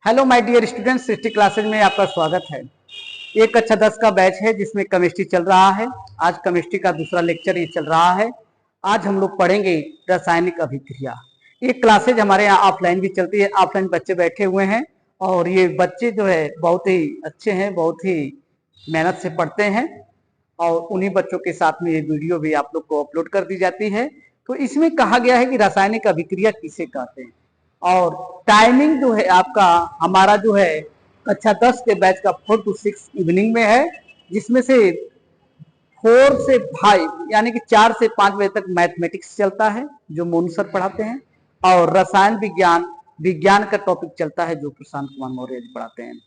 Hello my dear students, Srishti classes में आपका स्वागत है। एक कक्षा 10 का बैच है जिसमें केमिस्ट्री चल रहा है। आज केमिस्ट्री का दूसरा लेक्चर ये चल रहा है। आज हम लोग पढ़ेंगे रासायनिक अभिक्रिया। ये क्लासेज हमारे यहाँ ऑफलाइन भी चलती है। ऑफलाइन बच्चे बैठे हुए हैं और ये बच्चे जो है बहुत ही अच्छे हैं, बहुत ही मेहनत से पढ़ते हैं और उन्हीं बच्चों के साथ में ये वीडियो भी आप लोग को अपलोड कर दी जाती है। तो इसमें कहा गया है कि रासायनिक अभिक्रिया किसे कहते हैं और टाइमिंग जो है आपका हमारा जो है कक्षा 10 के बैच का 4 to 6 इवनिंग में है, जिसमें से 4 से 5 यानी कि 4 से 5 बजे तक मैथमेटिक्स चलता है जो मोनू सर पढ़ाते हैं और रसायन विज्ञान का टॉपिक चलता है जो प्रशांत कुमार मौर्य जी पढ़ाते हैं।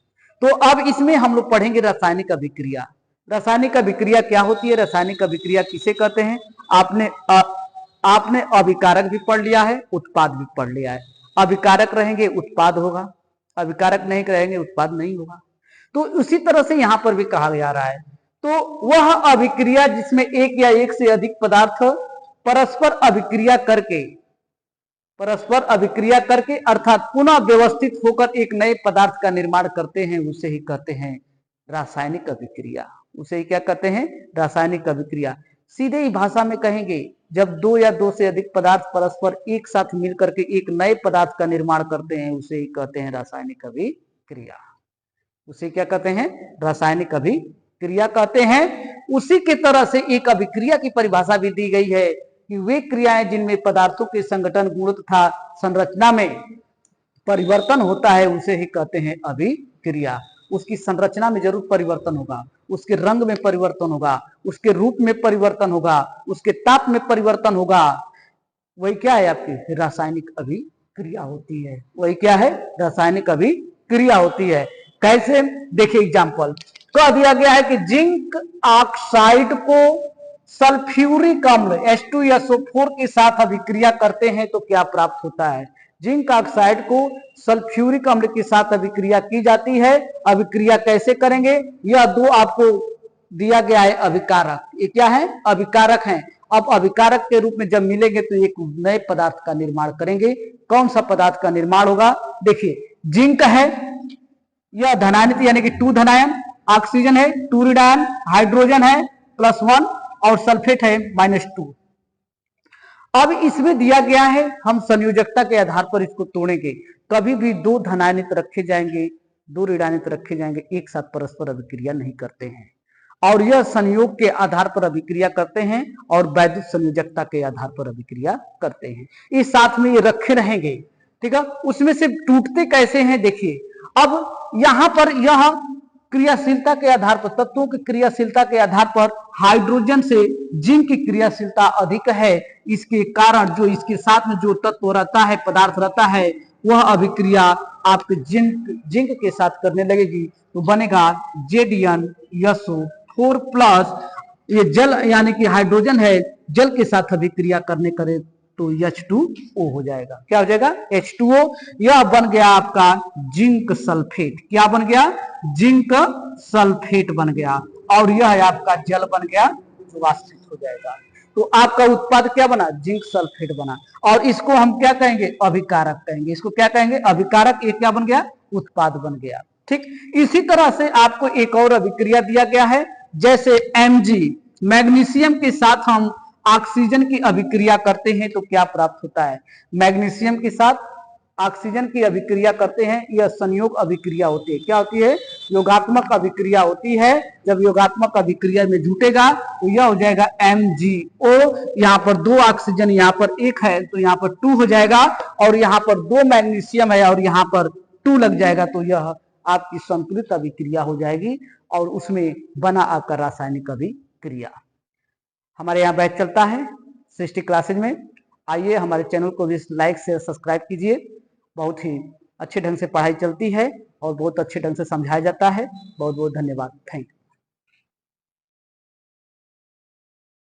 तो अब इसमें हम लोग पढ़ेंगे रासायनिक अभिक्रिया। रासायनिक अभिक्रिया क्या होती है, रासायनिक अभिक्रिया किसे कहते हैं। आपने अभिकारक भी पढ़ लिया है, उत्पाद भी पढ़ लिया है। अभिकारक रहेंगे उत्पाद होगा, अभिकारक नहीं रहेंगे उत्पाद नहीं होगा। तो उसी तरह से यहां पर भी कहा जा रहा है। तो वह अभिक्रिया जिसमें एक या एक से अधिक पदार्थ परस्पर अभिक्रिया करके अर्थात पुनः व्यवस्थित होकर एक नए पदार्थ का निर्माण करते हैं, उसे ही कहते हैं रासायनिक अभिक्रिया। उसे ही क्या कहते हैं, रासायनिक अभिक्रिया। सीधे ही भाषा में कहेंगे, जब दो या दो से अधिक पदार्थ परस्पर एक साथ मिलकर के एक नए पदार्थ का निर्माण करते हैं, उसे ही कहते हैं रासायनिक अभिक्रिया। उसे क्या कहते हैं, रासायनिक अभिक्रिया कहते हैं। उसी की तरह से एक अभिक्रिया की परिभाषा भी दी गई है कि वे क्रियाएं जिनमें पदार्थों के संगठन, गुण तथा संरचना में परिवर्तन होता है, उसे ही कहते हैं अभिक्रिया। उसकी संरचना में जरूर परिवर्तन होगा, उसके रंग में परिवर्तन होगा, उसके रूप में परिवर्तन होगा, उसके ताप में परिवर्तन होगा। वही क्या है, आपकी रासायनिक अभिक्रिया होती है। वही क्या है, रासायनिक अभिक्रिया होती है। कैसे, देखिए एग्जांपल कह दिया गया है कि जिंक ऑक्साइड को सल्फ्यूरिक अम्ल H2SO4 के साथ अभिक्रिया करते हैं तो क्या प्राप्त होता है। जिंक ऑक्साइड को सल्फ्यूरिक अम्ल के साथ अभिक्रिया की जाती है। अभिक्रिया कैसे करेंगे, यह दो आपको दिया गया है अभिकारक। ये क्या है, अभिकारक हैं। अब अभिकारक के रूप में जब मिलेंगे तो एक नए पदार्थ का निर्माण करेंगे। कौन सा पदार्थ का निर्माण होगा, देखिए जिंक है, यह धनायनित यानी कि 2 धनायन, ऑक्सीजन है 2 ऋणायन, हाइड्रोजन है +1 और सल्फेट है -2। अब इसमें दिया गया है, हम संयोजकता के आधार पर इसको तोड़ेंगे। कभी भी 2 धनायनित रखे जाएंगे, 2 ऋणायनित रखे जाएंगे, एक साथ परस्पर अभिक्रिया नहीं करते हैं और यह संयोग के आधार पर अभिक्रिया करते हैं और वैद्युत संयोजकता के आधार पर अभिक्रिया करते हैं। इस साथ में ये रखे रहेंगे, ठीक है। उसमें से टूटते कैसे हैं, देखिए अब यहां पर यह क्रियाशीलता के आधार पर, तत्वों की क्रियाशीलता के आधार पर हाइड्रोजन से जिंक की क्रियाशीलता अधिक है। इसके कारण जो इसके साथ में जो तत्व रहता है, पदार्थ रहता है, वह अभिक्रिया आपके जिंक के साथ करने लगेगी तो बनेगा ZnSO4 प्लस, ये जल यानी कि हाइड्रोजन है, जल के साथ अभिक्रिया करने करे तो H2O हो जाएगा। क्या हो जाएगा, H2O। यह बन गया आपका जिंक सल्फेट। क्या बन गया, जिंक सल्फेट बन गया और यह आपका जल बन गया जो वाष्पित हो जाएगा। तो आपका उत्पाद क्या बना, जिंक सल्फेट बना और इसको हम क्या कहेंगे, अभिकारक कहेंगे। इसको क्या कहेंगे, अभिकारक। एक क्या बन गया, उत्पाद बन गया। ठीक, इसी तरह से आपको एक और अभिक्रिया दिया गया है, जैसे Mg मैग्नीशियम के साथ हम ऑक्सीजन की अभिक्रिया करते हैं तो क्या प्राप्त होता है। मैग्नीशियम के साथ ऑक्सीजन की अभिक्रिया करते हैं, यह संयोग अभिक्रिया होती है। क्या होती है, योगात्मक अभिक्रिया होती है। जब योगात्मक अभिक्रिया में जुटेगा तो यह हो जाएगा MgO। यहाँ पर 2 ऑक्सीजन, यहाँ पर 1 है तो यहाँ पर 2 हो जाएगा और यहाँ पर 2 मैग्नीशियम है और यहाँ पर 2 लग जाएगा तो यह आपकी संतुलित अभिक्रिया हो जाएगी और उसमें बना आपका रासायनिक अभिक्रिया। हमारे यहाँ बैच चलता है सृष्टि क्लासेज में। आइए हमारे चैनल को भी लाइक से सब्सक्राइब कीजिए। बहुत ही अच्छे ढंग से पढ़ाई चलती है और बहुत अच्छे ढंग से समझाया जाता है। बहुत बहुत धन्यवाद, थैंक यू।